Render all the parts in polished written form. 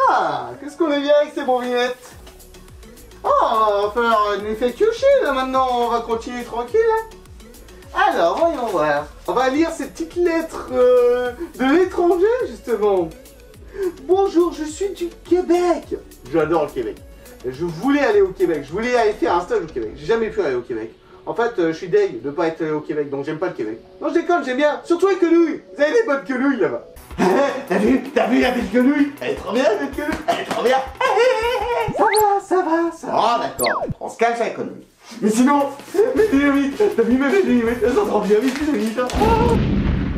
Ah, qu'est-ce qu'on est bien avec ces bonvinettes? Ah, on va faire un effet Kyoshi là maintenant, on va continuer tranquille. Hein. Alors, voyons voir. On va lire ces petites lettres de l'étranger justement. Bonjour, je suis du Québec. J'adore le Québec. Je voulais aller au Québec, je voulais aller faire un stage au Québec. J'ai jamais pu aller au Québec. En fait, je suis deg de pas être allé au Québec, donc j'aime pas le Québec. Non, je déconne, j'aime bien. Surtout les quenouilles. Vous avez des bonnes quenouilles là-bas. T'as vu la belle quenouille? Elle est trop bien, la belle quenouille. Elle est trop bien. Ça va. Ah, d'accord. On se cache avec la quenouille. Mais sinon, mes dynamites, t'as vu mes dynamites? Elles sont trop bien, mes dynamites.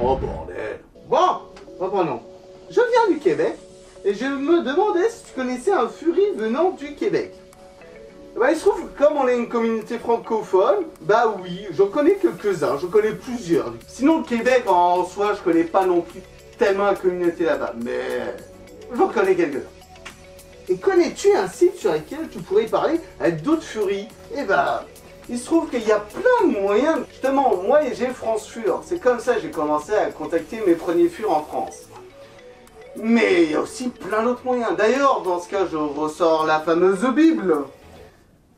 Oh, bordel. Bon, reprenons. Je viens du Québec et je me demandais si tu connaissais un Fury venant du Québec. Bah, il se trouve que comme on est une communauté francophone, bah oui, j'en connais quelques-uns, j'en connais plusieurs. Sinon le Québec en soi, je connais pas non plus tellement la communauté là-bas, mais j'en connais quelques-uns. Et connais-tu un site sur lequel tu pourrais parler avec d'autres Furies? Et bah, il se trouve qu'il y a plein de moyens. Justement, moi j'ai France Fur, c'est comme ça que j'ai commencé à contacter mes premiers Furs en France. Mais il y a aussi plein d'autres moyens. D'ailleurs, dans ce cas, je ressors la fameuse Bible.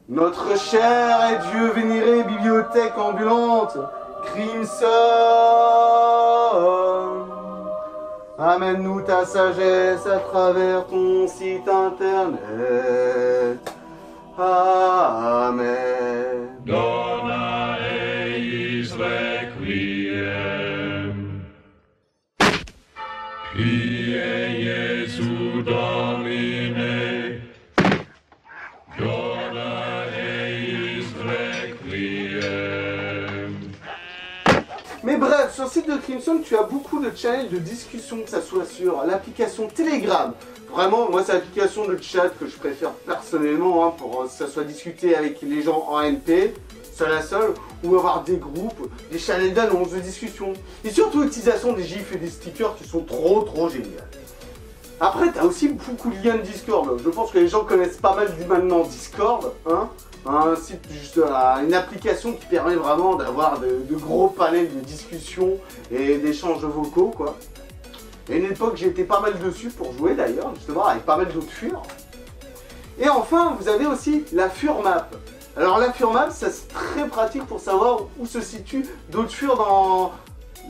Notre cher et Dieu vénéré bibliothèque ambulante, Crimson, amène-nous ta sagesse à travers ton site internet. Amen. Dona eis requiem. Pie Jesu Domine. Dona eis requiem. Mais bref, sur le site de Crimson, tu as beaucoup de channels de discussion, que ça soit sur l'application Telegram. Vraiment, moi c'est l'application de chat que je préfère personnellement, hein, pour que ça soit discuté avec les gens en MP, seul à seul, ou avoir des groupes, des channels d'annonces, de discussion. Et surtout l'utilisation des gifs et des stickers qui sont trop géniales. Après, tu as aussi beaucoup de liens de Discord. Je pense que les gens connaissent pas mal maintenant Discord, hein. Un site, juste une application qui permet vraiment d'avoir de gros panels de discussion et d'échanges vocaux, quoi. Et à une époque, j'étais pas mal dessus pour jouer d'ailleurs, justement, avec pas mal d'autres furs. Et enfin, vous avez aussi la FurMap. Alors la FurMap, c'est très pratique pour savoir où se situent d'autres furs dans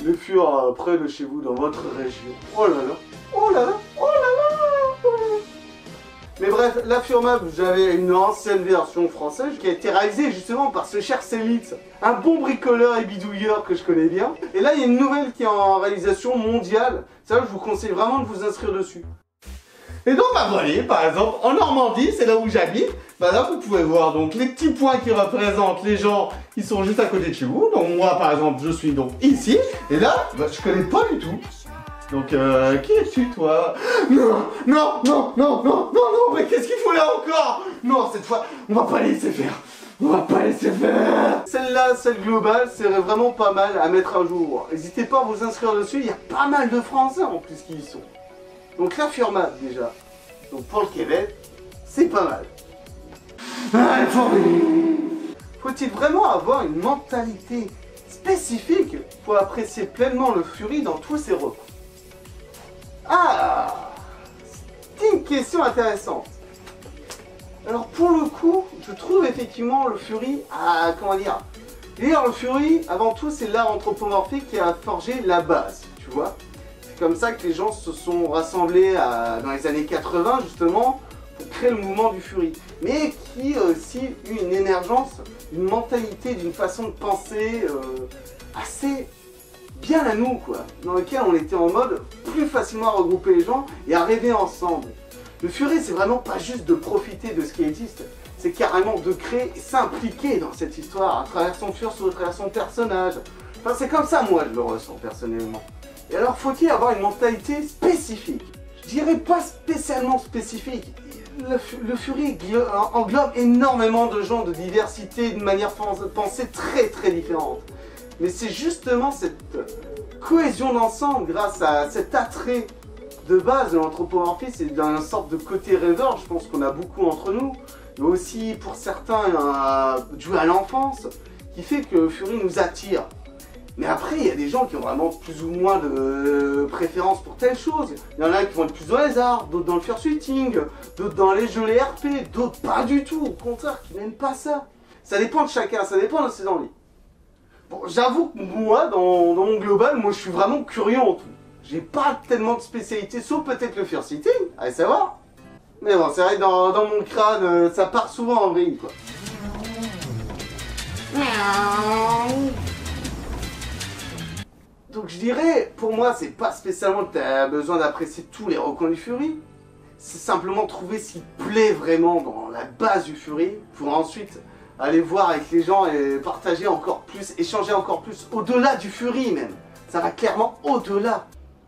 les furs près de chez vous, dans votre région. Oh là là, oh là là, oh là là. Mais bref, la FurMap, j'avais une ancienne version française qui a été réalisée justement par ce cher Célite, un bon bricoleur et bidouilleur que je connais bien. Et là, il y a une nouvelle qui est en réalisation mondiale. Ça, je vous conseille vraiment de vous inscrire dessus. Et donc, bah voilà, par exemple, en Normandie, c'est là où j'habite. Bah là, vous pouvez voir donc les petits points qui représentent les gens qui sont juste à côté de chez vous. Donc moi, par exemple, je suis donc ici. Et là, bah, je connais pas du tout. Donc, qui es-tu, toi? Non, mais qu'est-ce qu'il faut là encore? Non, cette fois, on va pas laisser faire. On va pas laisser faire. Celle-là, celle globale, serait vraiment pas mal à mettre à jour. N'hésitez pas à vous inscrire dessus, il y a pas mal de Français en plus qui y sont. Donc la FurMap déjà. Donc pour le Québec, c'est pas mal. Faut-il vraiment avoir une mentalité spécifique pour apprécier pleinement le Fury dans tous ses recoins? Ah, c'est une question intéressante. Alors pour le coup, je trouve effectivement le Fury à, comment dire, d'ailleurs le Fury, avant tout, c'est l'art anthropomorphique qui a forgé la base, tu vois. C'est comme ça que les gens se sont rassemblés dans les années 80 justement pour créer le mouvement du Fury. Mais qui a aussi eu une émergence, une mentalité, d'une façon de penser assez bien à nous, quoi, dans lequel on était en mode plus facilement à regrouper les gens et à rêver ensemble. Le Fury, c'est vraiment pas juste de profiter de ce qui existe, c'est carrément de créer et s'impliquer dans cette histoire à travers son fur, à travers son personnage. Enfin, c'est comme ça, moi, je le ressens personnellement. Et alors, faut-il avoir une mentalité spécifique? Je dirais pas spécialement spécifique. Le Fury englobe énormément de gens, de diversité, d'une manière de penser très différente. Mais c'est justement cette cohésion d'ensemble, grâce à cet attrait de base de l'anthropomorphisme et d'une sorte de côté rêveur, je pense qu'on a beaucoup entre nous, mais aussi pour certains dû à l'enfance, qui fait que Fury nous attire. Mais après, il y a des gens qui ont vraiment plus ou moins de préférence pour telle chose. Il y en a qui vont être plus dans les arts, d'autres dans le fursuiting, d'autres dans les jeux, les RP, d'autres pas du tout, au contraire, qui n'aiment pas ça. Ça dépend de chacun, ça dépend de ses envies. Bon, j'avoue que moi, dans mon global, moi je suis vraiment curieux en tout. J'ai pas tellement de spécialité, sauf peut-être le fursuiting, allez savoir. Mais bon, c'est vrai que dans mon crâne, ça part souvent en vrille, quoi. Donc je dirais, pour moi, c'est pas spécialement que t'as besoin d'apprécier tous les recoins du Fury. C'est simplement trouver ce qui te plaît vraiment dans la base du Fury, pour ensuite aller voir avec les gens et partager encore plus, échanger encore plus, au-delà du Fury même. Ça va clairement au-delà.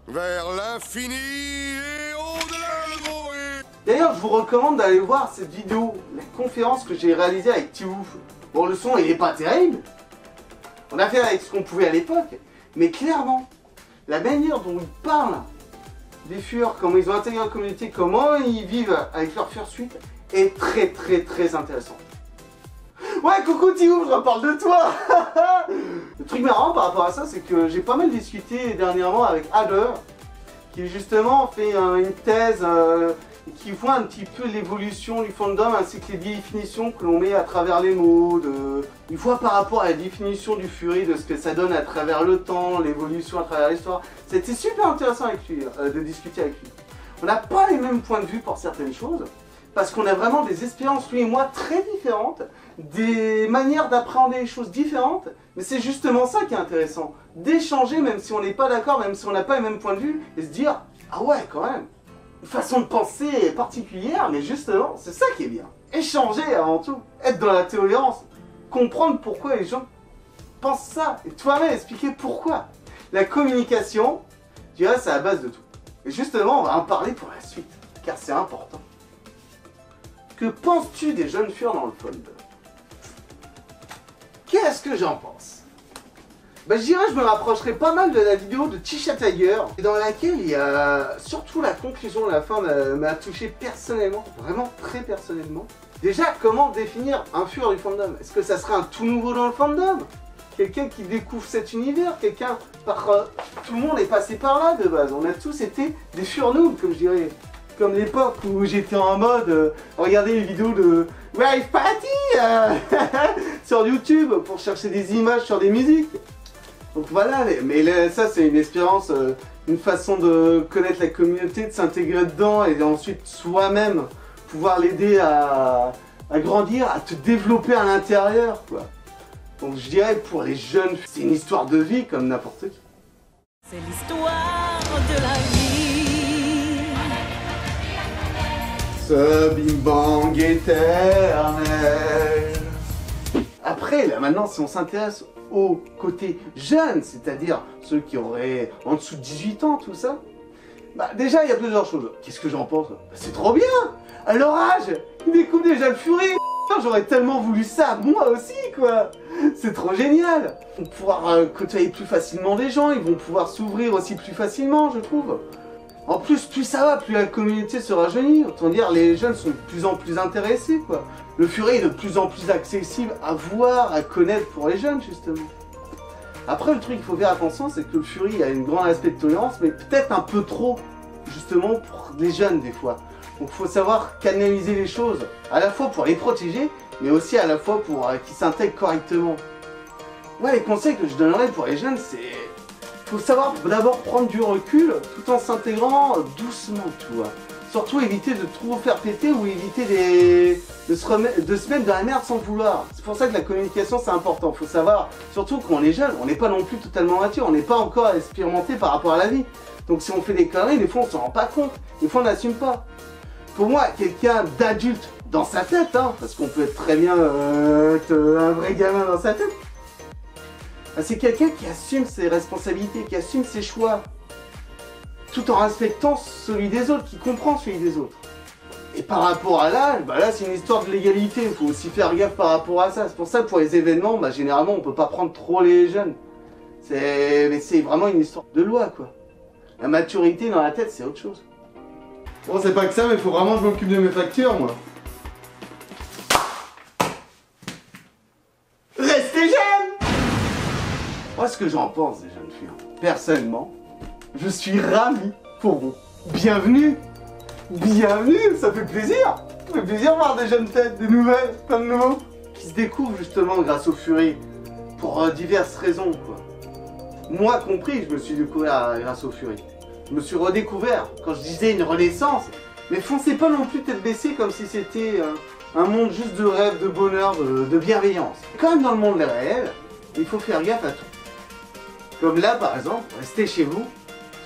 Vers l'infini et au-delà de mon rire. D'ailleurs, je vous recommande d'aller voir cette vidéo, la conférence que j'ai réalisée avec Tiwouf. Bon, le son, il est pas terrible. On a fait avec ce qu'on pouvait à l'époque. Mais clairement, la manière dont ils parlent des furs, comment ils ont intégré la communauté, comment ils vivent avec leur fursuit, est très très très intéressant. Ouais, coucou Tiwouf, je reparle de toi. Le truc marrant par rapport à ça, c'est que j'ai pas mal discuté dernièrement avec Adler, qui justement fait une thèse qui voit un petit peu l'évolution du fandom ainsi que les définitions que l'on met à travers les mots. Il voit par rapport à la définition du Fury, de ce que ça donne à travers le temps, l'évolution à travers l'histoire. C'était super intéressant avec lui, de discuter avec lui. On n'a pas les mêmes points de vue pour certaines choses, parce qu'on a vraiment des expériences, lui et moi, très différentes, des manières d'appréhender les choses différentes, mais c'est justement ça qui est intéressant, d'échanger même si on n'est pas d'accord, même si on n'a pas les mêmes points de vue, et se dire « Ah ouais, quand même !» Une façon de penser particulière, mais justement, c'est ça qui est bien. Échanger avant tout, être dans la tolérance, comprendre pourquoi les gens pensent ça, et toi-même expliquer pourquoi. La communication, je dirais, c'est la base de tout. Et justement, on va en parler pour la suite, car c'est important. Que penses-tu des jeunes furs dans le fandom? Qu'est-ce que j'en pense? Je dirais que je me rapprocherai pas mal de la vidéo de Tisha Tiger, dans laquelle il y a surtout la conclusion de la fin m'a touché personnellement, vraiment très personnellement. Déjà, comment définir un fur du fandom? Est-ce que ça serait un tout nouveau dans le fandom? Quelqu'un qui découvre cet univers? Quelqu'un tout le monde est passé par là de base, on a tous été des fur noobs, comme je dirais. Comme l'époque où j'étais en mode regarder les vidéos de Rave Party sur YouTube pour chercher des images sur des musiques. Donc voilà, mais là, ça c'est une expérience, une façon de connaître la communauté, de s'intégrer dedans et ensuite soi-même pouvoir l'aider à grandir, à te développer à l'intérieur, quoi. Donc je dirais pour les jeunes, c'est une histoire de vie comme n'importe qui. C'est l'histoire de la vie. Ce bing bang éternel. Après, là maintenant, si on s'intéresse au côté jeune, c'est-à-dire ceux qui auraient en dessous de 18 ans, tout ça, déjà il y a plusieurs choses. Qu'est-ce que j'en pense? C'est trop bien. À leur âge, ils découvrent déjà le Fury. J'aurais tellement voulu ça, moi aussi, quoi. C'est trop génial. Ils vont pouvoir côtoyer plus facilement des gens, ils vont pouvoir s'ouvrir aussi plus facilement, je trouve. En plus, plus ça va, plus la communauté se rajeunit. Autant dire, les jeunes sont de plus en plus intéressés, quoi. Le Fury est de plus en plus accessible à voir, à connaître pour les jeunes, justement. Après, le truc qu'il faut faire attention, c'est que le Fury a un grand aspect de tolérance, mais peut-être un peu trop, justement, pour les jeunes, des fois. Donc, il faut savoir canaliser les choses, à la fois pour les protéger, mais aussi à la fois pour qu'ils s'intègrent correctement. Ouais, les conseils que je donnerais pour les jeunes, c'est... faut savoir d'abord prendre du recul tout en s'intégrant doucement, tu vois. Surtout éviter de trop faire péter ou éviter de se mettre dans la merde sans le vouloir. C'est pour ça que la communication c'est important. Faut savoir, surtout quand on est jeune, on n'est pas non plus totalement mature, on n'est pas encore expérimenté par rapport à la vie. Donc si on fait des conneries, des fois on s'en rend pas compte, des fois on n'assume pas. Pour moi, quelqu'un d'adulte dans sa tête, hein, parce qu'on peut être très bien être un vrai gamin dans sa tête, c'est quelqu'un qui assume ses responsabilités, qui assume ses choix, tout en respectant celui des autres, qui comprend celui des autres. Et par rapport à l'âge, là c'est une histoire de légalité, il faut aussi faire gaffe par rapport à ça. C'est pour ça que pour les événements, généralement on peut pas prendre trop les jeunes. Mais c'est vraiment une histoire de loi, quoi. La maturité dans la tête, c'est autre chose. Bon, c'est pas que ça, mais il faut vraiment que je m'occupe de mes factures, moi. Restez jeunes! Ouais, ce que j'en pense des jeunes filles. Personnellement, je suis ravi pour vous. Bienvenue. Bienvenue, ça fait plaisir. Ça fait plaisir de voir des jeunes têtes, des nouvelles, plein de nouveaux, qui se découvrent justement grâce aux Furies, pour diverses raisons, quoi. Moi compris, je me suis découvert grâce aux Furies. Je me suis redécouvert, quand je disais une renaissance, mais foncez pas non plus tête baissée comme si c'était un monde juste de rêve, de bonheur, de bienveillance. Quand même dans le monde réel, il faut faire gaffe à tout. Comme là par exemple, restez chez vous,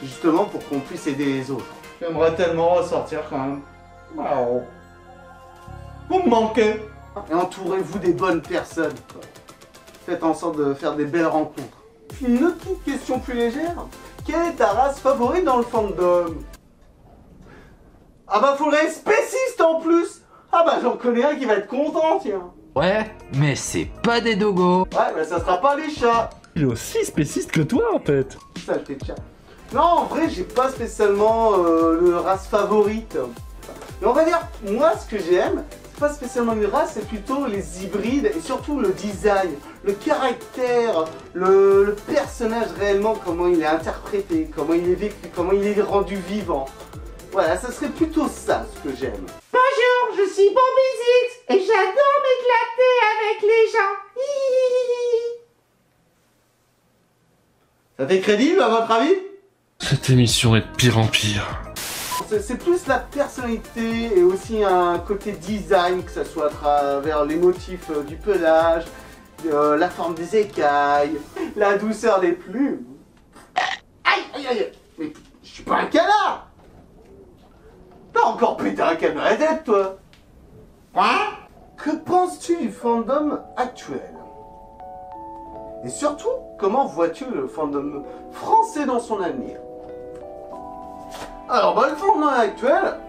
justement pour qu'on puisse aider les autres. J'aimerais tellement ressortir quand même. Wow. Vous me manquez. Et entourez-vous des bonnes personnes. Faites en sorte de faire des belles rencontres. Puis une autre petite question plus légère. Quelle est ta race favorite dans le fandom? Ah bah faudrait spéciste en plus. Ah bah j'en connais un qui va être content, tiens. Ouais, mais c'est pas des dogos. Ouais, bah ça sera pas les chats. Il est aussi spéciste que toi en fait. Saleté de chat. Non, en vrai, j'ai pas spécialement le race favorite. Mais on va dire, moi, ce que j'aime, c'est pas spécialement une race, c'est plutôt les hybrides et surtout le design, le caractère, le personnage réellement, comment il est interprété, comment il est vécu, comment il est rendu vivant. Voilà, ça serait plutôt ça ce que j'aime. Bonjour, je suis Bombizix et j'adore m'éclater avec les gens. Hihihihi. Ça fait crédible à votre avis? Cette émission est de pire en pire. C'est plus la personnalité et aussi un côté design, que ce soit à travers les motifs du pelage, la forme des écailles, la douceur des plumes. Aïe, aïe, aïe. Mais je suis pas un canard. T'as encore pété un câble dans la tête, toi. Hein? Que penses-tu du fandom actuel? Et surtout, comment vois-tu le fandom français dans son avenir? Alors bah le fandom actuel,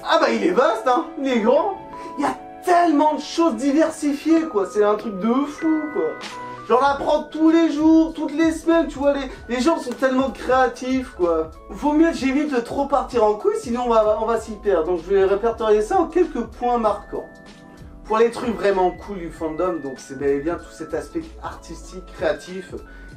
ah bah il est vaste, hein, il est grand. Il y a tellement de choses diversifiées, quoi, c'est un truc de fou, quoi. J'en apprends tous les jours, toutes les semaines, tu vois, les gens sont tellement créatifs, quoi. Vaut mieux que j'évite de trop partir en couille, sinon on va s'y perdre. Donc je vais répertorier ça en quelques points marquants. Pour les trucs vraiment cool du fandom, donc c'est bel et bien tout cet aspect artistique, créatif,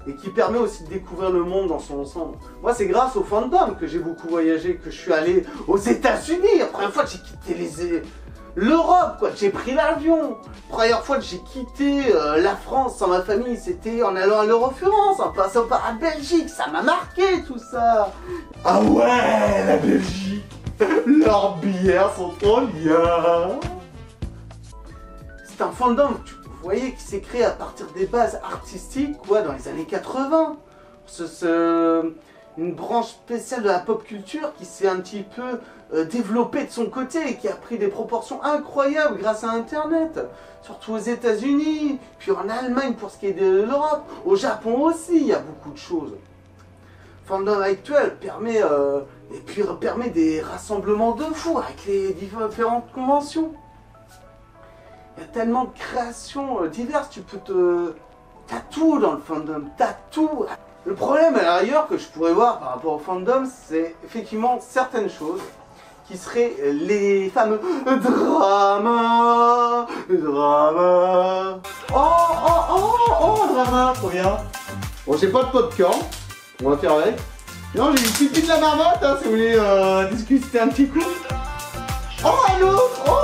et qui permet aussi de découvrir le monde dans son ensemble. Moi, c'est grâce au fandom que j'ai beaucoup voyagé, que je suis allé aux États-Unis. La première fois que j'ai quitté l'Europe, quoi, j'ai pris l'avion. La première fois que j'ai quitté la France sans ma famille, c'était en allant à l'Eurofurence, en passant par la Belgique. Ça m'a marqué tout ça. Ah ouais, la Belgique. Leurs bières sont trop bien. C'est un fandom, vous voyez, qui s'est créé à partir des bases artistiques, quoi, dans les années 80. Une branche spéciale de la pop culture qui s'est un petit peu développée de son côté et qui a pris des proportions incroyables grâce à Internet. Surtout aux États-Unis, puis en Allemagne pour ce qui est de l'Europe. Au Japon aussi, il y a beaucoup de choses. Le fandom actuel permet des rassemblements de fous avec les différentes conventions. Il y a tellement de créations diverses, t'as tout dans le fandom, t'as tout. Le problème à l'arrière que je pourrais voir par rapport au fandom, c'est effectivement certaines choses qui seraient les fameux dramas. Oh, drama, trop bien. Bon, j'ai pas de popcorn, on va faire avec. Non, j'ai une petite de la marmotte, hein, si vous voulez discuter un petit coup. Oh, un autre, oh,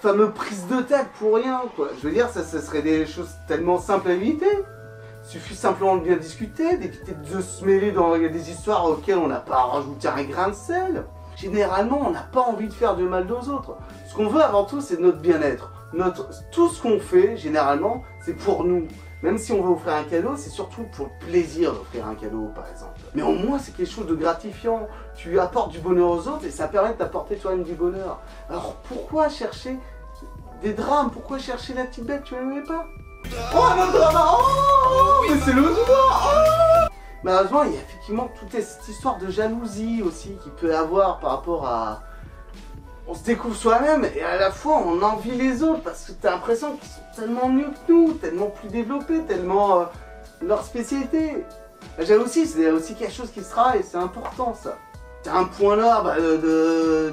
fameux prise de tête pour rien, quoi. Je veux dire, ça serait des choses tellement simples à éviter. Il suffit simplement de bien discuter, d'éviter de se mêler dans des histoires auxquelles on n'a pas rajouté un grain de sel. Généralement, on n'a pas envie de faire du mal aux autres. Ce qu'on veut avant tout, c'est notre bien-être. Tout ce qu'on fait, généralement, c'est pour nous. Même si on veut offrir un cadeau, c'est surtout pour le plaisir d'offrir un cadeau, par exemple. Mais au moins, c'est quelque chose de gratifiant. Tu apportes du bonheur aux autres et ça permet de t'apporter toi-même du bonheur. Alors pourquoi chercher des drames? Pourquoi chercher la petite bête? Tu n'aimais pas? Oh, un autre drama! Oh, mais c'est le joie! Oh, malheureusement, il y a effectivement toute cette histoire de jalousie aussi qui peut avoir par rapport à... On se découvre soi-même et à la fois on envie les autres parce que t'as l'impression qu'ils sont tellement mieux que nous, tellement plus développés, tellement leur spécialité. La jalousie, c'est aussi quelque chose qui se travaille, c'est important ça. C'est un point noir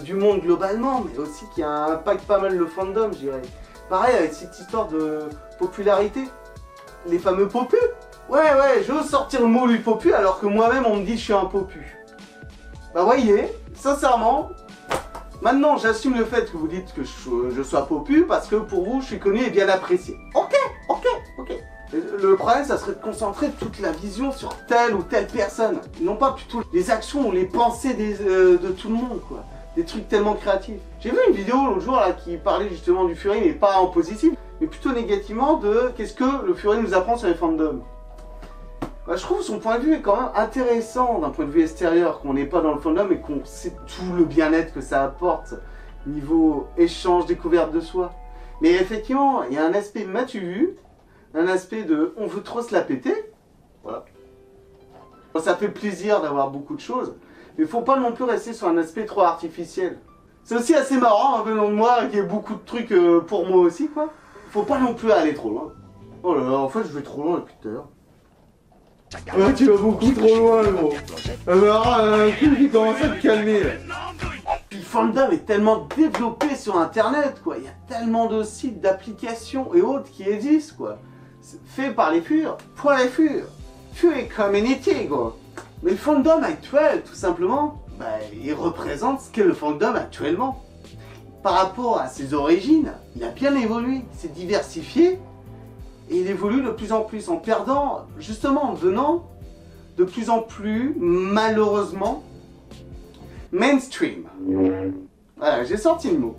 du monde globalement, mais aussi qui impacte pas mal le fandom, je dirais. Pareil avec cette histoire de popularité, les fameux popus. Ouais, je veux sortir le mot du popu alors que moi-même on me dit que je suis un popu. Bah voyez, sincèrement, maintenant j'assume le fait que vous dites que je sois popu parce que pour vous je suis connu et bien apprécié. Ok. Le problème ça serait de concentrer toute la vision sur telle ou telle personne. Non pas plutôt les actions ou les pensées de tout le monde quoi. Des trucs tellement créatifs. J'ai vu une vidéo l'autre jour là qui parlait justement du Fury mais pas en positif, mais plutôt négativement de qu'est-ce que le Fury nous apprend sur les fandoms. Bah, je trouve son point de vue est quand même intéressant d'un point de vue extérieur, qu'on n'est pas dans le fandom et qu'on sait tout le bien-être que ça apporte niveau échange, découverte de soi. Mais effectivement, il y a un aspect m'as-tu vu, un aspect de on veut trop se la péter, voilà. Ça fait plaisir d'avoir beaucoup de choses, mais il faut pas non plus rester sur un aspect trop artificiel. C'est aussi assez marrant, hein, venant de moi, qu'il y ait beaucoup de trucs pour moi aussi, quoi. Faut pas non plus aller trop loin. Oh là là, en fait, je vais trop loin depuis tout à l'heure. Ouais, tu vas beaucoup trop loin, gros. Alors, qui commence à te calmer, là. Puis le fandom est tellement développé sur Internet, quoi. Il y a tellement de sites, d'applications et autres qui existent, quoi. Fait par les furs, pour les furs. Fury Community, quoi. Mais le fandom actuel, tout simplement, bah, il représente ce qu'est le fandom actuellement. Par rapport à ses origines, il a bien évolué, il s'est diversifié. Et il évolue de plus en plus en perdant, justement en devenant de plus en plus, malheureusement, mainstream. Voilà, j'ai sorti le mot.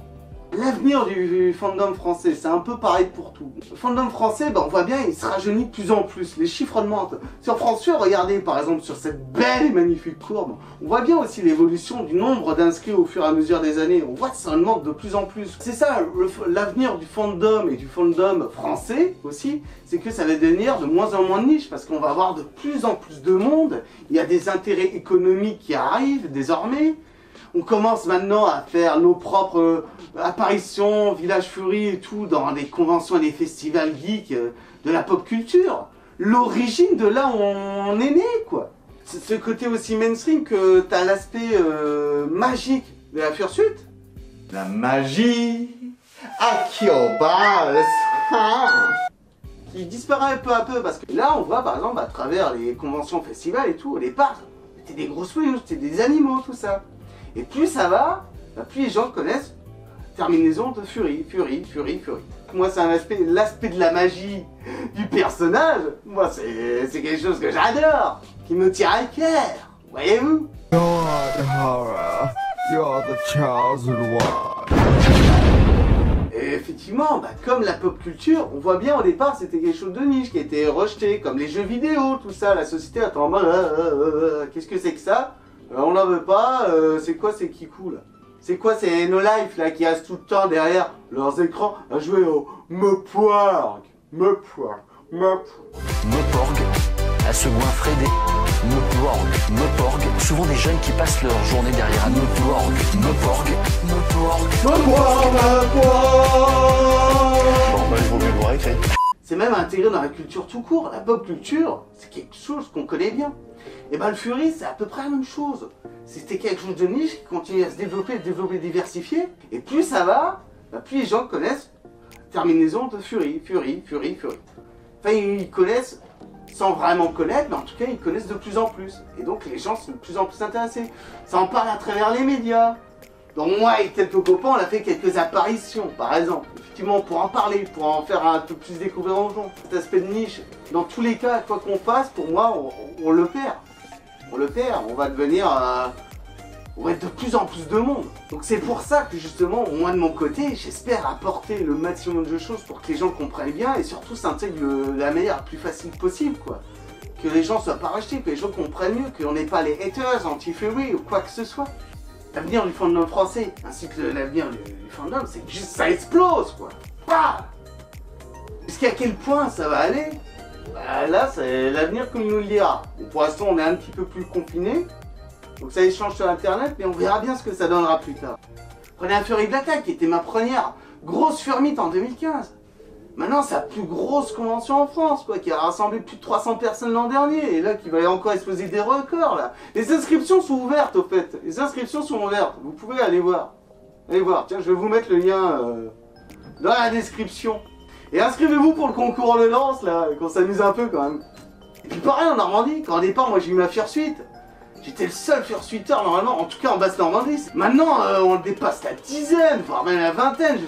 L'avenir du fandom français, c'est un peu pareil pour tout. Le fandom français, bah, on voit bien, il se rajeunit de plus en plus. Les chiffres augmentent. Sur France 2, regardez par exemple sur cette belle et magnifique courbe, on voit bien aussi l'évolution du nombre d'inscrits au fur et à mesure des années. On voit que ça augmente de plus en plus. C'est ça, l'avenir du fandom et du fandom français aussi, c'est que ça va devenir de moins en moins de niche parce qu'on va avoir de plus en plus de monde. Il y a des intérêts économiques qui arrivent désormais. On commence maintenant à faire nos propres apparitions, Village Fury et tout, dans des conventions et des festivals geeks de la pop culture. L'origine de là où on est né, quoi. C'est ce côté aussi mainstream que t'as l'aspect magique de la Fursuit. La magie Akiobals qui disparaît peu à peu parce que là on voit par exemple à travers les conventions, festivals et tout, au départ c'était des grosses fouilles, c'était des animaux, tout ça. Et plus ça va, plus les gens connaissent terminaison de Fury. Moi, c'est l'aspect de la magie du personnage. Moi, c'est quelque chose que j'adore, qui me tient à cœur. Voyez-vous? Et effectivement, bah, comme la pop culture, on voit bien au départ, c'était quelque chose de niche qui a été rejeté, comme les jeux vidéo, tout ça. La société attend en mode, qu'est-ce que c'est que ça? On n'en veut pas, c'est quoi ces kikous là? C'est quoi ces No Life là qui restent tout le temps derrière leurs écrans à jouer au Meporg, à se goinfrer des Meporg, souvent des jeunes qui passent leur journée derrière un Meporg. Bon, bah, il vaut mieux le récré. C'est même intégré dans la culture tout court, la pop culture, c'est quelque chose qu'on connaît bien. Et ben le Fury, c'est à peu près la même chose. C'était quelque chose de niche qui continue à se développer, diversifier. Et plus ça va, plus les gens connaissent terminaison de Fury. Enfin, ils connaissent sans vraiment connaître, mais en tout cas, ils connaissent de plus en plus. Et donc, les gens sont de plus en plus intéressés. Ça en parle à travers les médias. Donc, moi et quelques copains, on a fait quelques apparitions, par exemple. Effectivement, pour en parler, pour en faire un peu plus découvrir aux gens. Cet aspect de niche, dans tous les cas, quoi qu'on fasse, pour moi, on le perd. On va devenir... on va être de plus en plus de monde. Donc c'est pour ça que justement, moi de mon côté, j'espère apporter le maximum de choses pour que les gens comprennent bien et surtout s'intègrent la manière la plus facile possible, quoi. Que les gens soient pas rachetés, que les gens comprennent mieux, qu'on n'ait pas les haters anti-Fury ou quoi que ce soit. L'avenir du fandom français, ainsi que l'avenir du fandom, c'est que juste ça explose, quoi. Bah jusqu'à quel point ça va aller? Bah, là, c'est l'avenir qui nous le dira. Bon, pour l'instant, on est un petit peu plus confinés. Donc ça échange sur internet, mais on verra bien ce que ça donnera plus tard. Prenez un Fury Black qui était ma première grosse Furmite en 2015. Maintenant, c'est la plus grosse convention en France, quoi, qui a rassemblé plus de 300 personnes l'an dernier, et là, qui va encore exploser des records, là. Les inscriptions sont ouvertes, au fait. Les inscriptions sont ouvertes. Vous pouvez aller voir. Allez voir. Tiens, je vais vous mettre le lien dans la description. Et inscrivez-vous pour le concours de danse, là, qu'on s'amuse un peu, quand même. Et puis pareil en Normandie, quand au départ moi j'ai eu ma fursuite, j'étais le seul fursuiteur normalement, en tout cas en Basse-Normandie. Maintenant on dépasse la dizaine, voire même la vingtaine.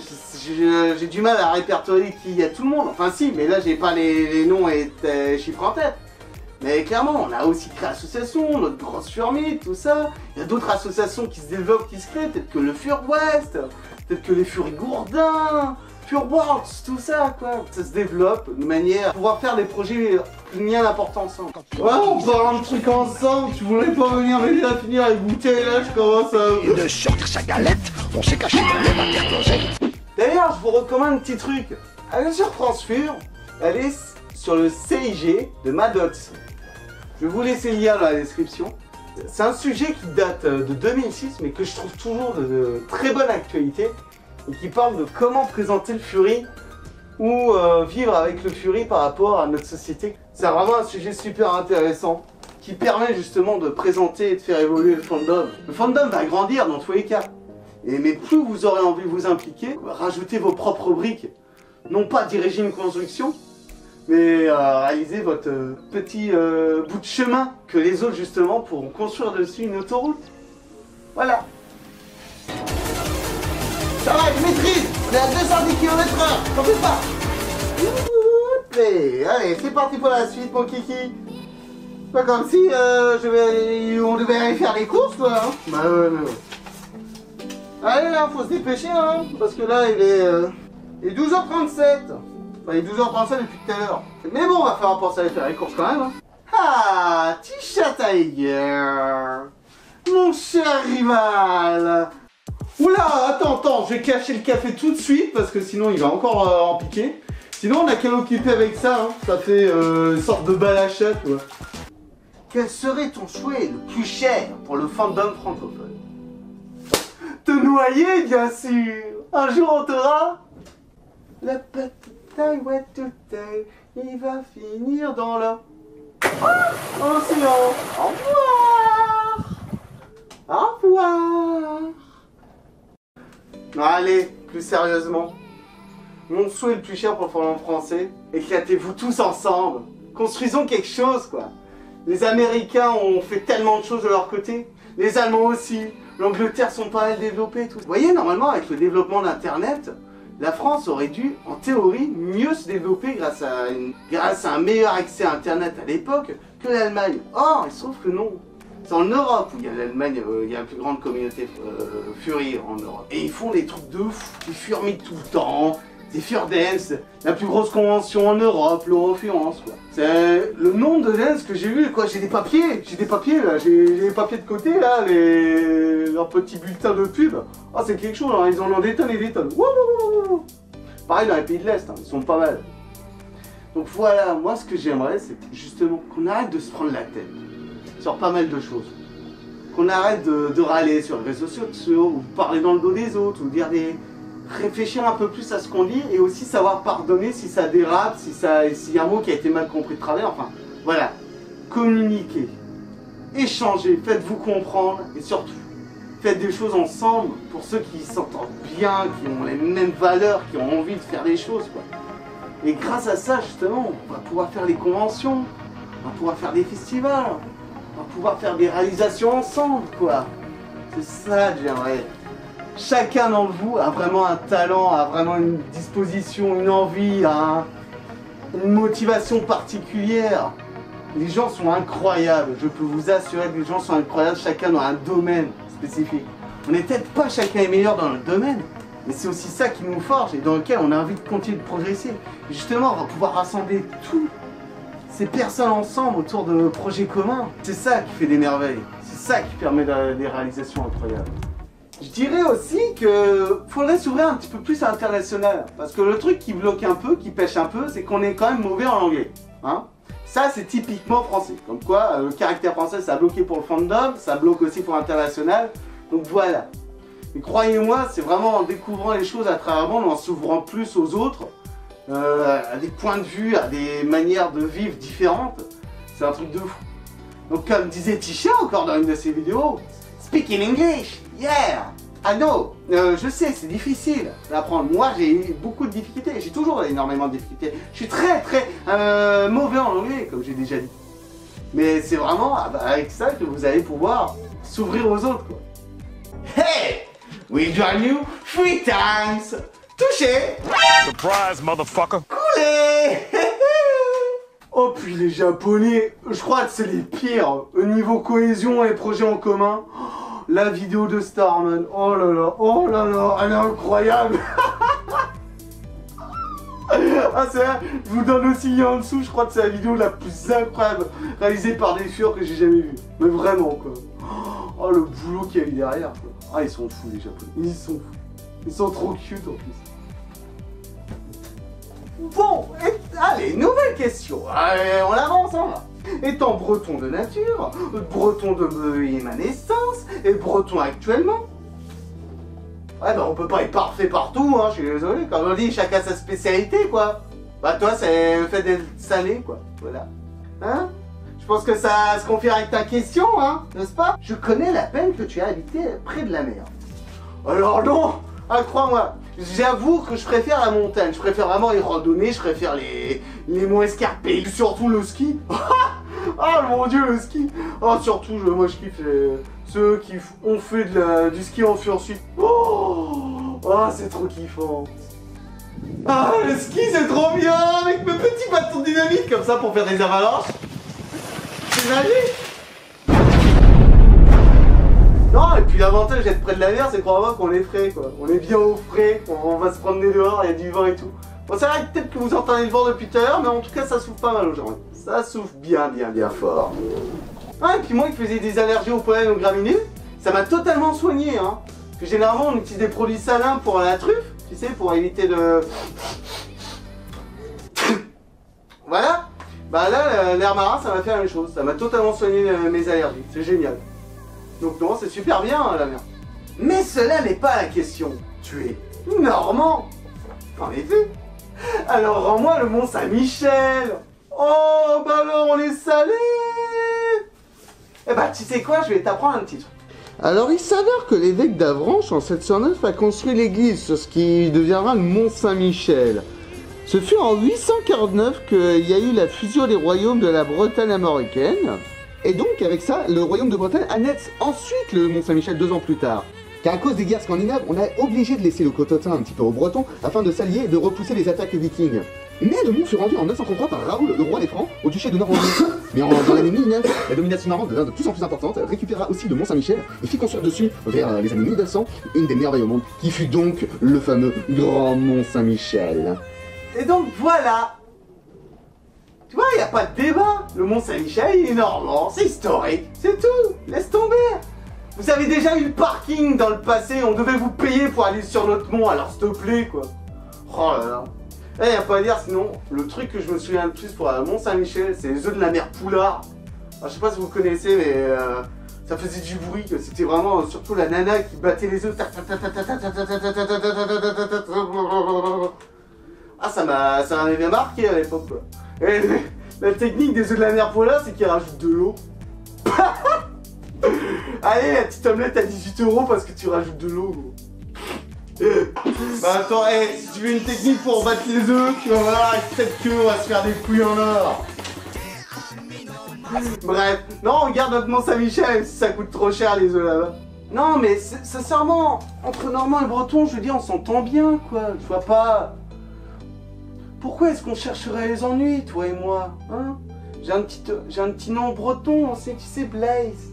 J'ai du mal à répertorier qui y a tout le monde. Enfin si, mais là j'ai pas les noms et les chiffres en tête. Mais clairement, on a aussi créé l'association, notre grosse Furmite, tout ça. Il y a d'autres associations qui se développent, qui se créent, peut-être que le Fur West, peut-être que les Furies Gourdins, Fur Worlds, tout ça, quoi. Ça se développe de manière à pouvoir faire des projets bien importants ensemble. Ouais, on parle de trucs ensemble, tu voulais pas venir m'aider à finir les bouteilles, là, je commence à... Et de sortir sa galette, on s'est caché dans les matières closées. D'ailleurs, je vous recommande un petit truc. Allez sur France Fur, allez sur le CIG de Maddox. Je vais vous laisser le lien dans la description. C'est un sujet qui date de 2006, mais que je trouve toujours de très bonne actualité, et qui parle de comment présenter le Fury, ou vivre avec le Fury par rapport à notre société. C'est vraiment un sujet super intéressant, qui permet justement de présenter et de faire évoluer le fandom. Le fandom va grandir dans tous les cas. Mais plus vous aurez envie de vous impliquer, rajoutez vos propres briques. Non pas diriger une construction, mais réaliser votre petit bout de chemin que les autres justement pourront construire dessus une autoroute. Voilà. Ça va, je maîtrise. On est à 210 km/h, t'en fais pas. Allez, c'est parti pour la suite, mon kiki. Pas comme si on devait aller faire des courses, quoi. Hein. Bah ouais, mais ouais. Allez, là, faut se dépêcher, hein, parce que là, il est 12h37. Bah, il est 12h37 depuis tout à l'heure. Mais bon, on va faire penser à aller faire les courses quand même. Hein. Ah, T-shirt Tiger, mon cher rival. Oula, attends, je vais cacher le café tout de suite parce que sinon il va encore en piquer. Sinon, on n'a qu'à l'occuper avec ça. Hein. Ça fait une sorte de balachette. Ouais. Quel serait ton souhait le plus cher pour le fandom francophone? Te noyer, bien sûr. Un jour, on t'aura. La petite taille, ouais, toute taille, il va finir dans la... océan. Au revoir. Au revoir. Non, allez, plus sérieusement. Mon souhait le plus cher pour le fandom français, éclatez-vous tous ensemble. Construisons quelque chose, quoi. Les Américains ont fait tellement de choses de leur côté. Les Allemands aussi. L'Angleterre sont pas mal développés, tout. Vous voyez, normalement, avec le développement d'Internet, la France aurait dû, en théorie, mieux se développer grâce à un meilleur accès à Internet à l'époque que l'Allemagne. Or, il se trouve que non. C'est en Europe où il y a l'Allemagne, il y a la plus grande communauté Fury en Europe. Et ils font des trucs de fou, ils furmitent tout le temps, des Furdance, la plus grosse convention en Europe, l'Eurofurence, quoi. C'est le nombre de dance que j'ai vu, quoi. J'ai des papiers là, j'ai les papiers de côté là, leurs petits bulletins de pub. Oh, c'est quelque chose, hein. Ils en ont des tonnes et des tonnes. Wouh. Pareil dans les pays de l'Est, hein. Ils sont pas mal. Donc voilà, moi ce que j'aimerais, c'est justement qu'on arrête de se prendre la tête sur pas mal de choses. Qu'on arrête de râler sur les réseaux sociaux, ou parler dans le dos des autres, ou dire des... réfléchir un peu plus à ce qu'on dit, et aussi savoir pardonner si ça dérape, s'il y a un mot qui a été mal compris de travers, enfin, voilà. Communiquez, échangez, faites-vous comprendre, et surtout, faites des choses ensemble pour ceux qui s'entendent bien, qui ont les mêmes valeurs, qui ont envie de faire des choses, quoi. Et grâce à ça, justement, on va pouvoir faire des conventions, on va pouvoir faire des festivals, on va pouvoir faire des réalisations ensemble, quoi. C'est ça que j'aimerais. Chacun d'entre vous a vraiment un talent, a vraiment une disposition, une envie, une motivation particulière. Les gens sont incroyables, je peux vous assurer que les gens sont incroyables, chacun dans un domaine spécifique. On n'est peut-être pas chacun est meilleur dans notre domaine, mais c'est aussi ça qui nous forge et dans lequel on a envie de continuer de progresser. Et justement, on va pouvoir rassembler toutes ces personnes ensemble autour de projets communs. C'est ça qui fait des merveilles, c'est ça qui permet des réalisations incroyables. Je dirais aussi que faudrait s'ouvrir un petit peu plus à l'international. Parce que le truc qui bloque un peu, qui pêche un peu, c'est qu'on est quand même mauvais en anglais. Hein, ça, c'est typiquement français. Comme quoi, le caractère français, ça a bloqué pour le fandom, ça bloque aussi pour l'international. Donc voilà. Mais croyez-moi, c'est vraiment en découvrant les choses à travers le monde, en s'ouvrant plus aux autres, à des points de vue, à des manières de vivre différentes. C'est un truc de fou. Donc comme disait Tisha encore dans une de ses vidéos, speak in English, yeah, I know. Je sais, c'est difficile d'apprendre. Moi, j'ai eu beaucoup de difficultés. J'ai toujours énormément de difficultés. Je suis très mauvais en anglais, comme j'ai déjà dit. Mais c'est vraiment avec ça que vous allez pouvoir s'ouvrir aux autres, quoi. Hey! We join you 3 times! Touché! Surprise, motherfucker! Coulé! Oh, puis les Japonais, je crois que c'est les pires au niveau cohésion et projets en commun. Oh, la vidéo de Starman, oh là là, elle est incroyable! Ah c'est vrai, je vous donne aussi lien en dessous, je crois que c'est la vidéo la plus incroyable réalisée par des furs que j'ai jamais vue. Mais vraiment quoi. Oh le boulot qu'il y a eu derrière quoi. Ah ils sont fous les Japonais, ils sont fous. Ils sont trop cute en plus. Bon, allez, nouvelle question. Allez, on avance, on va. Étant breton de nature, breton de ma naissance et breton actuellement. Ouais bah on peut pas être parfait partout, hein, je suis désolé, comme on dit, chacun sa spécialité quoi. Bah toi c'est le fait d'être salé quoi, voilà. Hein? Je pense que ça se confirme avec ta question, hein, n'est-ce pas? Je connais la peine que tu as habité près de la mer. Alors non, ah, crois-moi, j'avoue que je préfère la montagne, je préfère vraiment les randonnées, je préfère les monts escarpés, surtout le ski. Oh mon dieu le ski. Oh surtout moi je kiffe ceux qui ont fait du ski en fursuit. Oh c'est trop kiffant. Ah le ski c'est trop bien avec mes petits bâtons de dynamite comme ça pour faire des avalanches. C'est magique. Non et puis l'avantage d'être près de la mer c'est crois-moi qu'on est frais quoi. On est bien au frais, on va se promener dehors, il y a du vent et tout. Bon c'est vrai peut-être que vous entendez le vent depuis tout à l'heure mais en tout cas ça souffle pas mal aujourd'hui. Ça souffle bien fort. Ah, et puis moi qui faisais des allergies au pollen aux graminées, ça m'a totalement soigné, hein. Parce que généralement on utilise des produits salins pour la truffe, tu sais, pour éviter de... Voilà. Bah là, l'air marin, ça m'a fait la même chose. Ça m'a totalement soigné mes allergies. C'est génial. Donc non, c'est super bien, la mer. Mais cela n'est pas la question. Tu es normand. En effet. Alors rends-moi le Mont Saint-Michel. Oh, bah alors on est salé. Eh bah tu sais quoi, je vais t'apprendre un petit truc. Alors il s'avère que l'évêque d'Avranches en 709 a construit l'église sur ce qui deviendra le Mont Saint-Michel. Ce fut en 849 qu'il y a eu la fusion des royaumes de la Bretagne américaine. Et donc avec ça, le royaume de Bretagne annexe ensuite le Mont Saint-Michel 2 ans plus tard. Car à cause des guerres scandinaves, on a obligé de laisser le Cotentin un petit peu aux Bretons afin de s'allier et de repousser les attaques vikings. Mais le mont fut rendu en 933 par Raoul, le roi des Francs, au duché de Normandie. Mais dans l'année 1009, la domination normande devint de plus en plus importante, récupéra aussi le Mont Saint-Michel et fit construire dessus, vers les années 1900, une des merveilles au monde, qui fut donc le fameux Grand Mont Saint-Michel. Et donc voilà. Tu vois, il n'y a pas de débat. Le Mont Saint-Michel, il est normand, c'est historique, c'est tout. Laisse tomber. Vous avez déjà eu le parking dans le passé, on devait vous payer pour aller sur notre mont, alors s'il te plaît, quoi. Oh là là. Eh, y a pas à dire, sinon, le truc que je me souviens le plus pour le Mont Saint-Michel, c'est les œufs de la mer Poulard. Alors, je sais pas si vous connaissez, mais ça faisait du bruit, c'était vraiment surtout la nana qui battait les œufs. Ah, ça m'avait bien marqué à l'époque, quoi. Et la technique des œufs de la mer Poulard, c'est qu'ils rajoutent de l'eau. Allez, la petite omelette à 18 € parce que tu rajoutes de l'eau, gros. Bah attends, hey, si tu veux une technique pour battre les œufs, tu vas voir, peut-être qu'on va se faire des couilles en or. Bref, non, on garde notre Mont Saint-Michel si ça coûte trop cher les œufs là-bas. Non mais sincèrement, entre Normand et Breton, je veux dire, on s'entend bien quoi, tu vois pas. Pourquoi est-ce qu'on chercherait les ennuis, toi et moi, hein? J'ai un petit nom breton, on sait, tu sais, Blaise.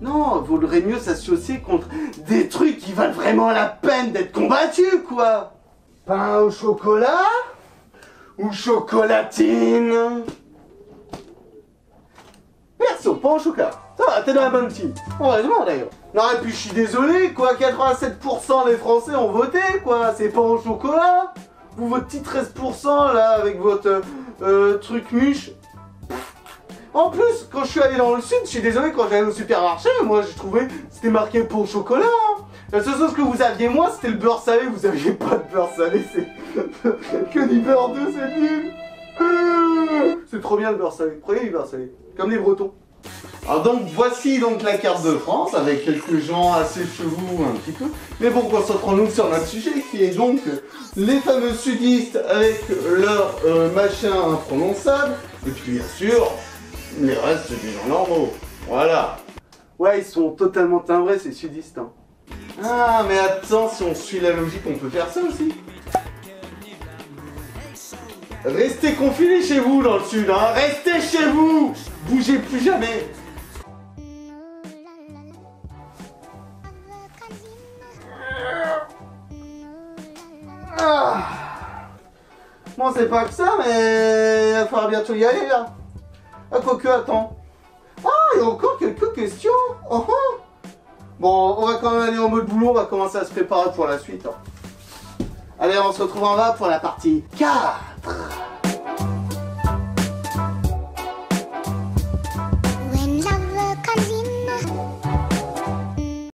Non, vaudrait mieux s'associer contre des trucs qui valent vraiment la peine d'être combattus, quoi. Pain au chocolat ou chocolatine? Perso, pain au chocolat. Ça va, t'es dans la bonne team. Heureusement d'ailleurs. Non, et puis je suis désolé, quoi, 87% des Français ont voté, quoi. C'est pain au chocolat. Vous, votre petit 13% là, avec votre truc muche. En plus, quand je suis allé dans le sud, je suis désolé, quand j'allais au supermarché, moi j'ai trouvé c'était marqué pain au chocolat. Hein. La seule chose que vous aviez moins, c'était le beurre salé. Vous aviez pas de beurre salé, c'est que du beurre d'œuf, c'est nul. C'est trop bien le beurre salé. Prenez du beurre salé, comme les Bretons. Alors donc voici donc la carte de France avec quelques gens assez chelous un petit peu. Mais bon, concentrons-nous sur notre sujet qui est donc les fameux sudistes avec leur machin imprononçable. Et puis bien sûr, Les restes, c'est des gens normaux. Voilà. Ouais, ils sont totalement timbrés, ces sudistes. Hein. Ah, mais attends, si on suit la logique, on peut faire ça aussi. Restez confinés chez vous dans le sud, hein. Restez chez vous. Bougez plus jamais. Ah. Bon, c'est pas que ça, mais il va falloir bientôt y aller, là. Ah, quoique, attends. Ah, il y a encore quelques questions. Oh, oh. Bon, on va quand même aller en mode boulot, on va commencer à se préparer pour la suite. Hein. Allez, on se retrouve en bas pour la partie 4.